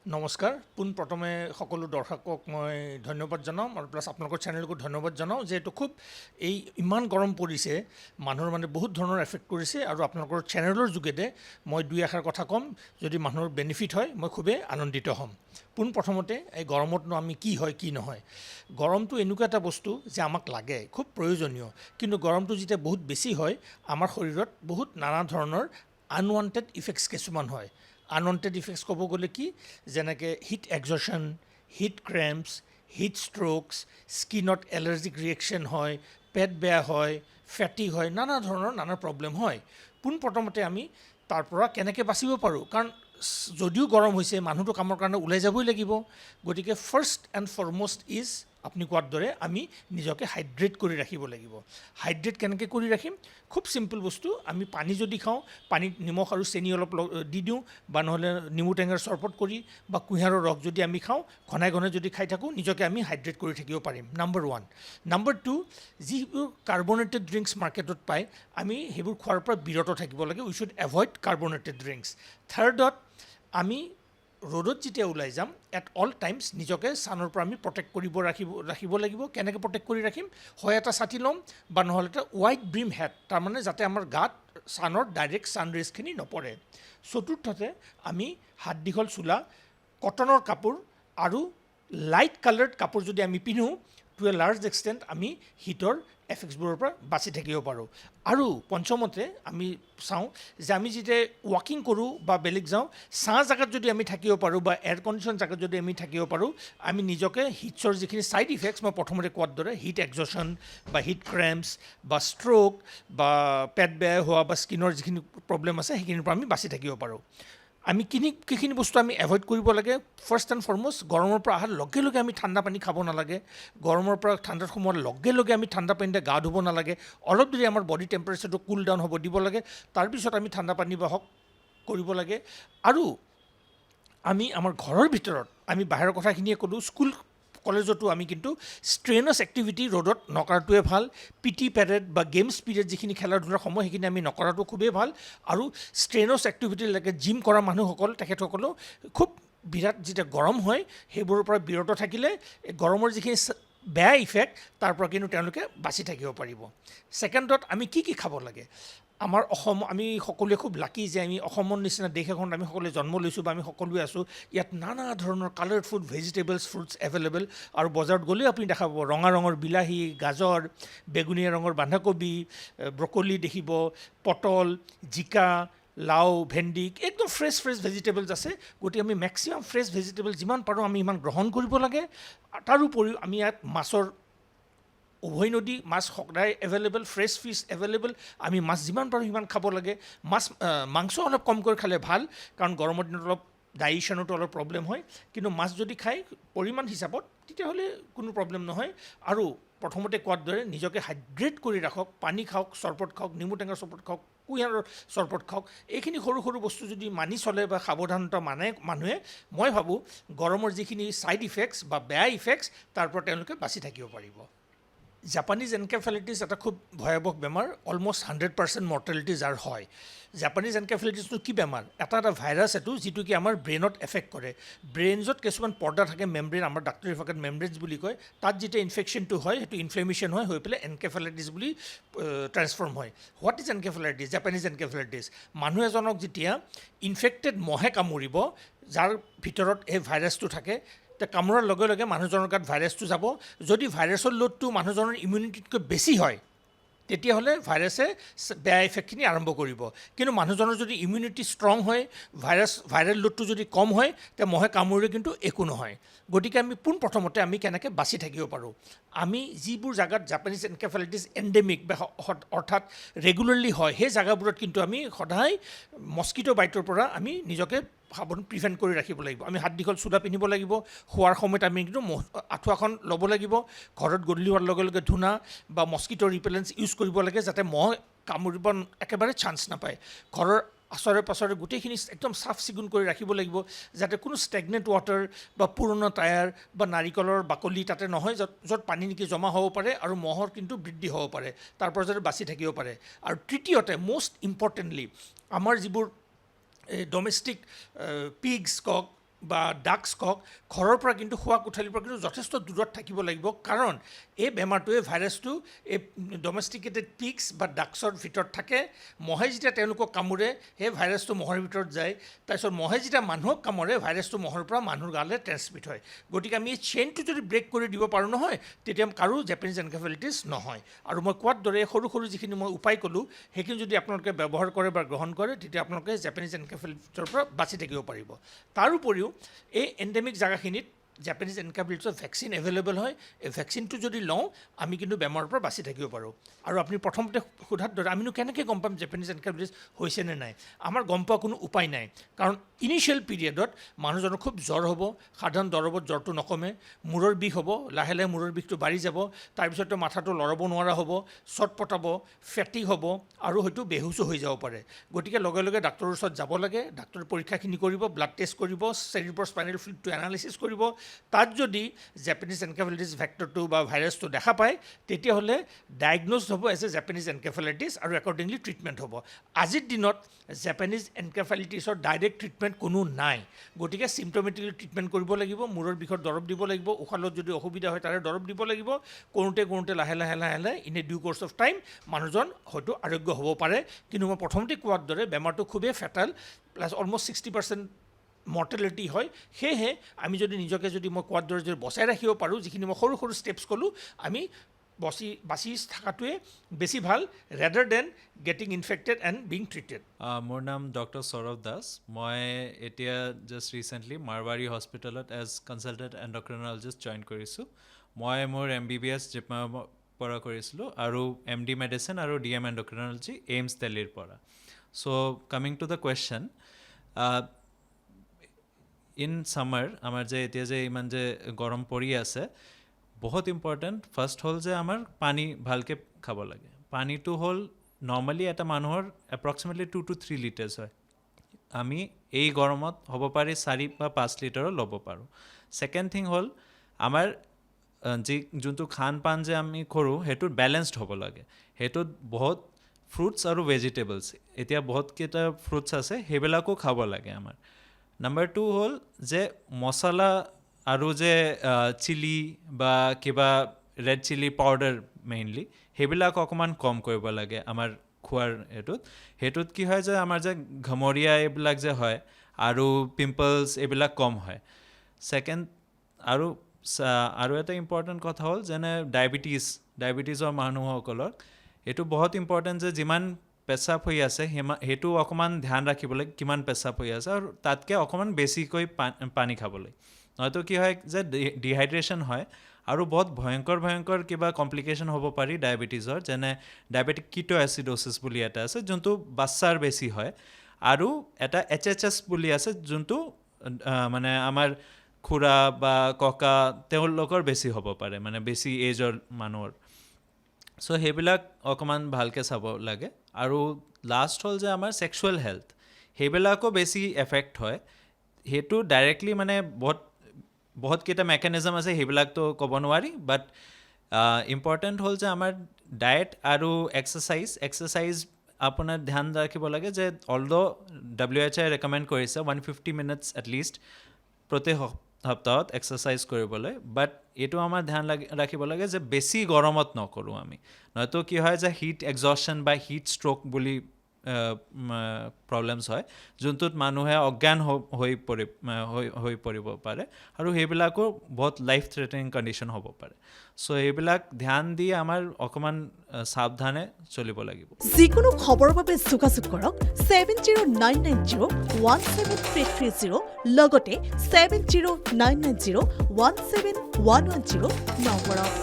নমস্কাৰ পোনপ্ৰথমে সকলো দৰ্শকক মই ধন্যবাদ জনাম আৰু প্লাছ আপোনালোকৰ চেনেলকো ধন্যবাদ জনাওঁ যিহেতু খুব ইমান গৰম পৰিছে মানুহৰ মানে বহুত ধৰণৰ এফেক্ট কৰিছে আৰু আপোনালোকৰ চেনেলৰ যোগেদি মই দুই এষাৰ কথা ক'ম যদি মানুহৰ বেনিফিট হয় মই খুবেই আনন্দিত হ'ম পোনপ্ৰথমতে এই গৰমতনো আমি কি হয় কি নহয় গৰমটো এনেকুৱা এটা বস্তু যে আমাক লাগে খুব প্ৰয়োজনীয় কিন্তু গৰমটো যেতিয়া বহুত বেছি হয় আমাৰ শৰীৰত বহুত নানা ধৰণৰ আনৱান্টেড ইফেক্টছ কিছুমান হয় আনৱান্টেড ইফেক্টছ ক'ব গ'লে কি যেনেকৈ heat exhaustion heat cramps heat strokes স্কিনত এলাৰ্জিক ৰিয়েকশ্যন হয় পেট বেয়া হয় ফেটিক হয় নানা ধৰণৰ নানা প্ৰব্লেম হয় পোনপ্ৰথমতে আমি তাৰ পৰা কেনেকৈ বাচিব পাৰোঁ কাৰণ যদিও গৰম হৈছে মানুহটো কামৰ কাৰণে ওলাই যাবই লাগিব গতিকে ফাৰ্ষ্ট এণ্ড ফৰমষ্ট ইজ আপুনি কোৱাৰ দৰে আমি নিজকে হাইড্ৰেট কৰি ৰাখিব লাগিব হাইড্ৰেট কেনেকৈ কৰি ৰাখিম খুব চিম্পল বস্তু আমি পানী যদি খাওঁ পানীত নিমখ আৰু চেনি অলপ দি দিওঁ বা নহ'লে নেমু টেঙাৰ চৰবত কৰি বা কুঁহিয়াৰৰ ৰস যদি আমি খাওঁ ঘনাই ঘনাই যদি খাই থাকোঁ নিজকে আমি হাইড্ৰেট কৰি থাকিব পাৰিম নাম্বাৰ ওৱান নাম্বাৰ টু যিবোৰ কাৰ্বনেটেড ড্ৰিংকছ মাৰ্কেটত পায় আমি সেইবোৰ খোৱাৰ পৰা বিৰত থাকিব লাগে উই শুড এভইড কাৰ্বনেটেড ড্ৰিংকছ থাৰ্ডত আমি ৰ'দত যেতিয়া ওলাই যাম এট অল টাইমছ নিজকে ছানৰ পৰা আমি প্ৰটেক্ট কৰিব ৰাখিব লাগিব কেনেকৈ প্ৰটেক্ট কৰি ৰাখিম হয় এটা ছাতি ল'ম বা নহ'লে এটা ৱাইড ব্ৰিম হেট তাৰমানে যাতে আমাৰ গাত ছানৰ ডাইৰেক্ট ছানৰেজখিনি নপৰে চতুৰ্থতে আমি হাত দীঘল চোলা কটনৰ কাপোৰ আৰু লাইট কালাৰ্ড কাপোৰ যদি আমি পিন্ধোঁ টু এ লাৰ্জ এক্সটেণ্ট আমি হিটৰ এফেক্টছবোৰৰ পৰা বাচি থাকিব পাৰোঁ আৰু পঞ্চমতে আমি চাওঁ যে আমি যেতিয়া ৱাকিং কৰোঁ বা বেলেগ যাওঁ ছাঁ জেগাত যদি আমি থাকিব পাৰোঁ বা এয়াৰ কণ্ডিশ্যন জেগাত যদি আমি থাকিব পাৰোঁ আমি নিজকে হিটছৰ যিখিনি ছাইড ইফেক্টছ মই প্ৰথমতে কোৱাৰ দৰে হিট এক্সজশ্যন বা হিট ক্ৰেম্পছ বা ষ্ট্ৰ'ক বা পেট বেয়া হোৱা বা স্কিনৰ যিখিনি প্ৰব্লেম আছে সেইখিনিৰ পৰা আমি বাচি থাকিব পাৰোঁ আমি কিখিনি বস্তু আমি এভইড কৰিব লাগে ফাৰ্ষ্ট এণ্ড ফৰমষ্ট গৰমৰ পৰা অহাৰ লগে লগে আমি ঠাণ্ডা পানী খাব নালাগে গৰমৰ পৰা ঠাণ্ডাত সোমোৱাৰ লগে লগে আমি ঠাণ্ডা পানীতে গা ধুব নালাগে অলপ দেৰি আমাৰ বডি টেম্পাৰেচাৰটো কুল ডাউন হ'ব দিব লাগে তাৰপিছত আমি ঠাণ্ডা পানী বাহক কৰিব লাগে আৰু আমি আমাৰ ঘৰৰ ভিতৰত আমি বাহিৰৰ কথাখিনিয়ে ক'লোঁ স্কুল কলেজতো আমি কিন্তু ষ্ট্ৰেনাছ এক্টিভিটি ৰ'দত নকৰাটোৱে ভাল পি টি পেৰেড বা গেমছ পিৰিয়ড যিখিনি খেলা ধূলাৰ সময় সেইখিনি আমি নকৰাটো খুবেই ভাল আৰু ষ্ট্ৰেনাছ এক্টিভিটিলৈকে জিম কৰা মানুহসকল তেখেতসকলেও খুব বিৰাট যেতিয়া গৰম হয় সেইবোৰৰ পৰা বিৰত থাকিলে গৰমৰ যিখিনি বেয়া ইফেক্ট তাৰ পৰা কিন্তু তেওঁলোকে বাচি থাকিব পাৰিব ছেকেণ্ডত আমি কি খাব লাগে আমাৰ অসম আমি সকলোৱে খুব লাকি যে আমি অসমৰ নিচিনা দেশ এখনত আমি সকলোৱে জন্ম লৈছোঁ বা আমি সকলোৱে আছোঁ ইয়াত নানা ধৰণৰ coloured food vegetables fruits available আৰু বজাৰত গ'লেও আপুনি দেখা পাব ৰঙা ৰঙৰ বিলাহী গাজৰ বেগুনীয়া ৰঙৰ বন্ধাকবি ব্ৰকলি দেখিব পটল জিকা লাও ভেন্দি একদম ফ্ৰেছ ভেজিটেবলছ আছে গতিকে আমি মেক্সিমাম ফ্ৰেছ ভেজিটেবল যিমান পাৰোঁ আমি ইমান গ্ৰহণ কৰিব লাগে তাৰোপৰিও আমি ইয়াত মাছৰ উভৈ নদী মাছ সদায় এভেইলেবল ফ্ৰেছ ফিছ এভেইলেবল আমি মাছ যিমান পাৰোঁ সিমান খাব লাগে মাংস অলপ কমকৈ খালে ভাল কাৰণ গৰমৰ দিনত অলপ ডাইজেশ্যনতো অলপ প্ৰব্লেম হয় কিন্তু মাছ যদি খায় পৰিমাণ হিচাপত তেতিয়াহ'লে কোনো প্ৰব্লেম নহয় আৰু প্ৰথমতে কোৱাৰ দৰে নিজকে হাইড্ৰেট কৰি ৰাখক পানী খাওক চৰবত খাওক নেমু টেঙাৰ চৰবত খাওক কুঁহিয়াৰৰ চৰবত খাওক এইখিনি সৰু সৰু বস্তু যদি মানি চলে বা সাৱধানতা মানে মানুহে মই ভাবোঁ গৰমৰ যিখিনি ছাইড ইফেক্টছ বা বেয়া ইফেক্টছ তাৰ পৰা তেওঁলোকে বাচি থাকিব পাৰিব জাপানিজ এনকেফেলাইটিছ এটা খুব ভয়াৱহ বেমাৰ অলমষ্ট 100% মৰ্টেলিটি যাৰ হয় জাপানিজ এনকেফেলাইটিছটো কি বেমাৰ এটা ভাইৰাছ এইটো যিটো কি আমাৰ ব্ৰেইনত এফেক্ট কৰে ব্ৰেইনছত কিছুমান পৰ্দা থাকে মেমব্ৰেইন আমাৰ ডাক্তৰী ভাষাত মেমব্ৰেইনছ বুলি কয় তাত যেতিয়া ইনফেকশ্যনটো হয় সেইটো ইনফ্লেমেশ্যন হয় হৈ পেলাই এনকেফেলাইটিছ বুলি ট্ৰান্সফৰ্ম হয় what is encephalitis Japanese encephalitis মানুহ এজনক যেতিয়া ইনফেক্টেড মহে কামুৰিব যাৰ ভিতৰত এই ভাইৰাছটো থাকে কামোৰাৰ লগে লগে মানুহজনৰ গাত ভাইৰাছটো যাব যদি ভাইৰাছৰ লোডটো মানুহজনৰ ইমিউনিটিতকৈ বেছি হয় তেতিয়াহ'লে ভাইৰাছে বেয়া ইফেক্টখিনি আৰম্ভ কৰিব কিন্তু মানুহজনৰ যদি ইমিউনিটি ষ্ট্ৰং হয় ভাইৰেল লোডটো যদি কম হয় তেতিয়া মহে কামুৰিলে কিন্তু একো নহয় গতিকে আমি পোনপ্ৰথমতে আমি কেনেকৈ বাচি থাকিব পাৰোঁ আমি যিবোৰ জেগাত জাপানিজ এনকেফেলাইটিছ এণ্ডেমিক বা অৰ্থাৎ ৰেগুলাৰলি হয় সেই জেগাবোৰত কিন্তু আমি সদায় মস্কিটো বাইটৰ পৰা আমি নিজকে প্ৰিভেণ্ট কৰি ৰাখিব লাগিব আমি হাত দীঘল চোলা পিন্ধিব লাগিব শোৱাৰ সময়ত আমি কিন্তু আঁঠুৱাখন ল'ব লাগিব ঘৰত গধূলি হোৱাৰ লগে লগে ধূনা বা মস্কিটো ৰিপেলেণ্টছ ইউজ কৰিব লাগে যাতে মহ কামুৰিব একেবাৰে চান্স নাপায় ঘৰৰ আচৰে পাছৰে গোটেইখিনি একদম চাফ চিকুণ কৰি ৰাখিব লাগিব যাতে কোনো ষ্টেগনেণ্ট ৱাটাৰ বা পুৰণা টায়াৰ বা নাৰিকলৰ বাকলি তাতে নহয় য'ত পানী নেকি জমা হ'ব পাৰে আৰু মহৰ কিন্তু বৃদ্ধি হ'ব পাৰে তাৰ পৰা যাতে বাচি থাকিব পাৰে আৰু তৃতীয়তে মষ্ট ইম্পৰ্টেণ্টলি আমাৰ যিবোৰ ডমেষ্টিক পিগছ কওক বা ডাক্স কক ঘৰৰ পৰা কিন্তু শোৱা কোঠালিৰ পৰা কিন্তু যথেষ্ট দূৰত থাকিব লাগিব, কাৰণ এই বেমাৰটোৱে ভাইৰাছটো এই ডমেষ্টিকেটেড পিগছ বা ডাক্সৰ ভিতৰত থাকে। মহে যেতিয়া তেওঁলোকক কামোৰে সেই ভাইৰাছটো মহৰ ভিতৰত যায়, তাৰপিছত মহে যেতিয়া মানুহক কামোৰে ভাইৰাছটো মহৰ পৰা মানুহৰ গালৈ ট্ৰেন্সমিট হয়। গতিকে আমি এই চেইনটো যদি ব্ৰেক কৰি দিব পাৰোঁ নহয়, তেতিয়া কাৰো জেপানিজ এনকেফেলাইটিছ নহয়। আৰু মই কোৱাৰ দৰে সৰু সৰু যিখিনি মই উপায় ক'লোঁ সেইখিনি যদি আপোনালোকে ব্যৱহাৰ কৰে বা গ্ৰহণ কৰে, তেতিয়া আপোনালোকে জেপানিজ এনকেফেলাইটিছৰ পৰা বাচি থাকিব পাৰিব। তাৰ উপৰিও এই এণ্ডেমিক জেগাখিনিত জেপানিজ এনকেফেলাইটিছৰ ভেকচিন এভেইলেবল হয়। এই ভেকচিনটো যদি লওঁ আমি কিন্তু বেমাৰৰ পৰা বাচি থাকিব পাৰোঁ। আৰু আপুনি প্ৰথমতে সোধাৰ দৰে আমিনো কেনেকৈ গম পাম জেপানিজ এনকেফেলাইটিছ হৈছে নে নাই? আমাৰ গম পোৱা কোনো উপায় নাই, কাৰণ ইনিচিয়েল পিৰিয়ডত মানুহজনৰ খুব জ্বৰ হ'ব, সাধাৰণ দৰৱত জ্বৰটো নকমে, মূৰৰ বিষ হ'ব, লাহে লাহে মূৰৰ বিষটো বাঢ়ি যাব, তাৰপিছত মাথাটো লৰাব নোৱাৰা হ'ব, চট পটাব, ফেটি হ'ব আৰু হয়তো বেহুচো হৈ যাব পাৰে। গতিকে লগে লগে ডাক্তৰৰ ওচৰত যাব লাগে, ডাক্তৰে পৰীক্ষাখিনি কৰিব, ব্লাড টেষ্ট কৰিব, চেৰিব্ৰাছ স্পাইনেল ফ্লুইডটো এনালাইচিছ কৰিব। তাত যদি জেপানিজ এনকেফেলাইটিছ ভেক্টৰটো বা ভাইৰাছটো দেখা পায়, তেতিয়াহ'লে ডায়েগন'জ হ'ব এজ এ জেপানিজ এনকেফেলাইটিছ আৰু একৰ্ডিংলি ট্ৰিটমেণ্ট হ'ব। আজিৰ দিনত জেপানিজ এনকেফেলাইটিছৰ ডাইৰেক্ট ট্ৰিটমেণ্ট কোনো নাই। গতিকে চিমটমেটিকেলি ট্ৰিটমেণ্ট কৰিব লাগিব, মূৰৰ বিষৰ দৰৱ দিব লাগিব, উশাহ লোৱাত যদি অসুবিধা হয় তাৰে দৰৱ দিব লাগিব। কৰোঁতে লাহে লাহে in a due course of time মানুহজন হয়তো আৰোগ্য হ'ব পাৰে। কিন্তু মই প্ৰথমতে কোৱাৰ দৰে বেমাৰটো খুবেই ফেটাল, প্লাছ অলমষ্ট 60% মৰ্টেলিটি হয়। সেয়েহে আমি যদি নিজকে যদি মই কোৱাৰ দৰে যদি বচাই ৰাখিব পাৰোঁ, যিখিনি মই সৰু সৰু ষ্টেপছ ক'লোঁ, আমি বাচি থকাটোৱে বেছি ভাল rather than getting infected and being treated. মোৰ নাম ডক্টৰ সৌৰভ দাস। মই এতিয়া জাষ্ট ৰিচেণ্টলি মাৰৱাৰী হস্পিটেলত এজ কনচালটেণ্ট এণ্ডক্ৰিনলজিষ্ট জইন কৰিছোঁ। মই মোৰ MBBS জিপমাৰৰ পৰা কৰিছিলোঁ আৰু MD মেডিচিন আৰু DM এণ্ডক্ৰিনলজি এইমছ দিল্লীৰ পৰা। So' coming to the question, in summer আমাৰ যে এতিয়া যে ইমান যে গৰম পৰি আছে, বহুত ইম্পৰ্টেণ্ট ফাৰ্ষ্ট হ'ল যে আমাৰ পানী ভালকৈ খাব লাগে। পানীটো হ'ল নৰ্মেলি এটা মানুহৰ এপ্ৰক্সিমেটলি 2 to 3 লিটাৰ্ছ হয়। আমি এই গৰমত হ'ব পাৰে 4 বা 5 লিটাৰো ল'ব পাৰোঁ। ছেকেণ্ড থিং হ'ল আমাৰ যোনটো খান পান যে আমি কৰোঁ সেইটোত বেলেঞ্চড হ'ব লাগে। সেইটোত বহুত ফ্ৰুটছ আৰু ভেজিটেবলছ, এতিয়া বহুতকেইটা ফ্ৰুটছ আছে, সেইবিলাকো খাব লাগে আমাৰ। নাম্বাৰ 2 হ'ল যে মছলা আৰু যে চিলি বা কিবা ৰেড চিলি পাউডাৰ মেইনলি সেইবিলাক অকণমান কম কৰিব লাগে আমাৰ খোৱাৰ সেইটোত কি হয় যে আমাৰ যে ঘমৰীয়া এইবিলাক যে হয় আৰু পিম্পলছ এইবিলাক কম হয়। ছেকেণ্ড আৰু এটা ইম্পৰ্টেণ্ট কথা হ'ল যেনে ডায়েবেটিছৰ মানুহসকলৰ এইটো বহুত ইম্পৰ্টেণ্ট যে যিমান পেচাব হৈ আছে সেইটো অকণমান ধ্যান ৰাখিবলৈ, কিমান পেচাব হৈ আছে, আৰু তাতকৈ অকণমান বেছিকৈ পানী খাবলৈ। নহয়তো কি হয় যে ডিহাইড্ৰেশ্যন হয় আৰু বহুত ভয়ংকৰ কিবা কমপ্লিকেশ্যন হ'ব পাৰি ডায়েবেটিছৰ, যেনে ডায়েবেটিক কিটোএচিডোচিছ বুলি এটা আছে যোনটো বাচ্চাৰ বেছি হয়, আৰু এটা HHS বুলি আছে যোনটো মানে আমাৰ খুৰা বা ককা তেওঁলোকৰ বেছি হ'ব পাৰে, মানে বেছি এজৰ মানুহৰ। চ' সেইবিলাক অকণমান ভালকৈ চাব লাগে। আৰু লাষ্ট হ'ল যে আমাৰ ছেক্সুৱেল হেল্থ, সেইবিলাকো বেছি এফেক্ট হয়। সেইটো ডাইৰেক্টলি মানে বহুতকেইটা মেকানিজম আছে, সেইবিলাকতো ক'ব নোৱাৰি, বাট ইম্পৰ্টেণ্ট হ'ল যে আমাৰ ডায়েট আৰু এক্সাৰচাইজ আপোনাৰ ধ্যান ৰাখিব লাগে যে অলদো WHO ৰেকমেণ্ড কৰিছে 150 মিনিটছ এটলিষ্ট প্ৰতি সপ্তাহত এক্সাৰচাইজ কৰিবলৈ, বাট এইটো আমাৰ ধ্যান ৰাখিব লাগে যে বেছি গৰমত নকৰোঁ আমি, নহয়তো কি হয় যে হিট এক্সজশ্যন বা হিট ষ্ট্ৰ'ক বুলি প্ৰব্লেমছ হয়, যোনটোত মানুহে অজ্ঞান হৈ পৰিব পাৰে, আৰু সেইবিলাকো বহুত লাইফ থ্ৰেটেনিং কণ্ডিশ্যন হ'ব পাৰে। চ' এইবিলাক ধ্যান দি আমাৰ অকণমান সাৱধানে চলিব লাগিব। যিকোনো খবৰৰ বাবে যোগাযোগ কৰক 7099017330 লগতে 7099017110 নম্বৰত।